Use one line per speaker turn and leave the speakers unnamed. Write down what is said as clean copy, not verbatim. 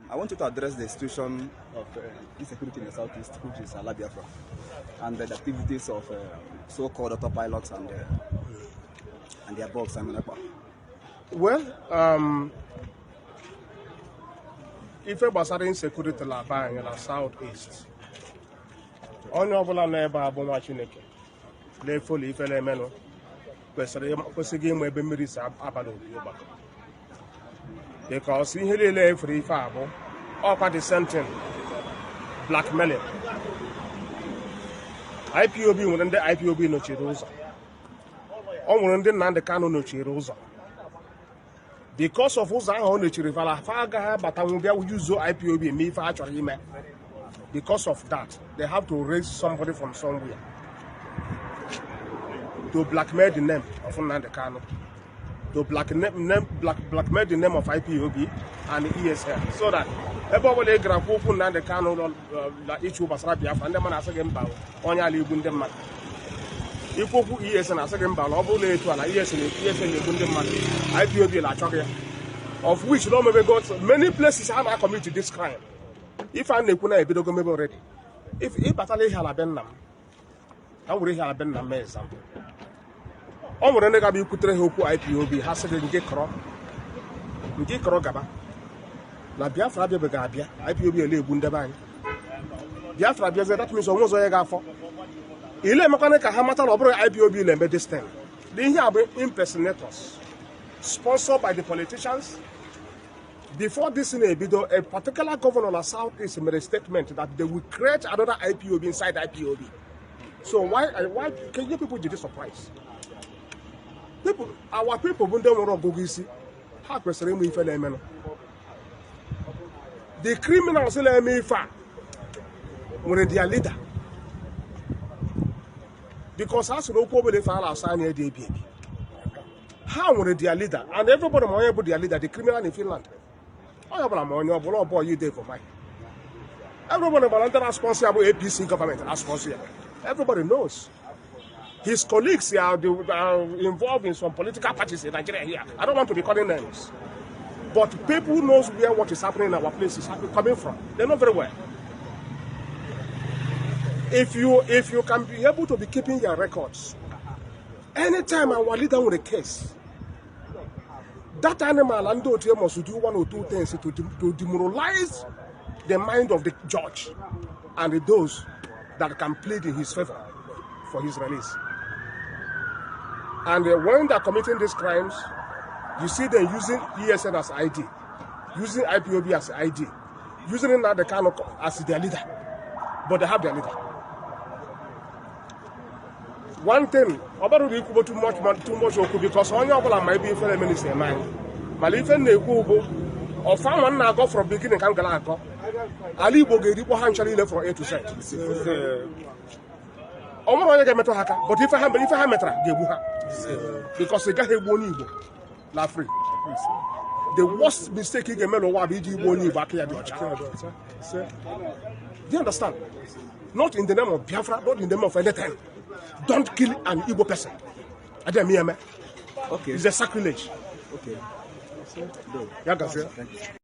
I want you to address the situation of insecurity in the southeast, which is Biafra, and the activities of so-called autopilots and their boss, Simon Ekpa.
Well, if it was insecurity in the southeast, onye ọbụla nọ ebe a bụ nwa Chineke na-efoli ife na-emenụ kwesịrị ịmụ ebe mmiri si abalị obi ụgbaka, because ihe niile efere ife a bụ ọkwa the same thing, blackmailing. IPOB nwere ndị IPOB nọchiri ụzọ, ọ nwere ndị Nnamdi Kanu nọchiri ụzọ. Because of ụzọ ahụ ọ nọchiri fa agaghị abatanwu bịa yuzo IPOB eme ife a chọrọ ime. Because of that, they have to raise somebody from somewhere to blackmail the name of Nnamdi Kanu, to blackmail the name of IPOB and ESL, so that everybody can go to Nnamdi Kanu issue basara Biafra, and the man has again bow on your leave in the man. If you put ESL as again bow, ESL in the man, IPOB la chocolate, of which no maybe got many places have committed this crime. If I ne kuna ebido gomebe already, if batale Ihiala bennam, I would Ihiala bennam me example. O nwere ndị ga-abịa ikwutere ha okwu IPOB ha sị nke kọrọ gaba na Biafra abịabeghị abịa, IPOB ele egbu ndebe anyị. Biafra abịazie, that means onwe ụzọ ya ga-afọ. Ile emekwana ka ha mata na ọ bụrụ IPOB ile eme this thing. Ihe a bụ impersonators sponsored by the politicians. Before this in a particular governor of the Southeast made a statement that they will create another IPOB inside IPOB. So why can you people get this surprise? Our people who don't want to go see how the criminals when their leader. Because as no probably file outside the IPOB. How were their leader? And everybody want to their leader, the criminal in Finland. Everybody responsible APC government responsible. Everybody knows. His colleagues are involved in some political parties in Nigeria here. I don't want to be calling names. But people knows where what is happening in our place is coming from. They know very well. If you can be able to be keeping your records, anytime our leader with a case, that animal and must do one or two things to demoralize the mind of the judge and those that can plead in his favor for his release. And when they're committing these crimes, you see them using ESN as ID, using IPOB as ID, using Nnamdi Kanu as their leader, but they have their leader. One thing, about the too much because on your might be for a minute in mind. But if they go or found one now go from beginning can go. Ali Bogi handshally left from A to Z. But if I have metra, because they got a boni la free. The worst mistake you can make is boni back here. Do you understand? Not in the name of Biafra, not in the name of anything. Don't kill an Igbo person. Okay. It's a sacrilege.
Okay.
Yeah,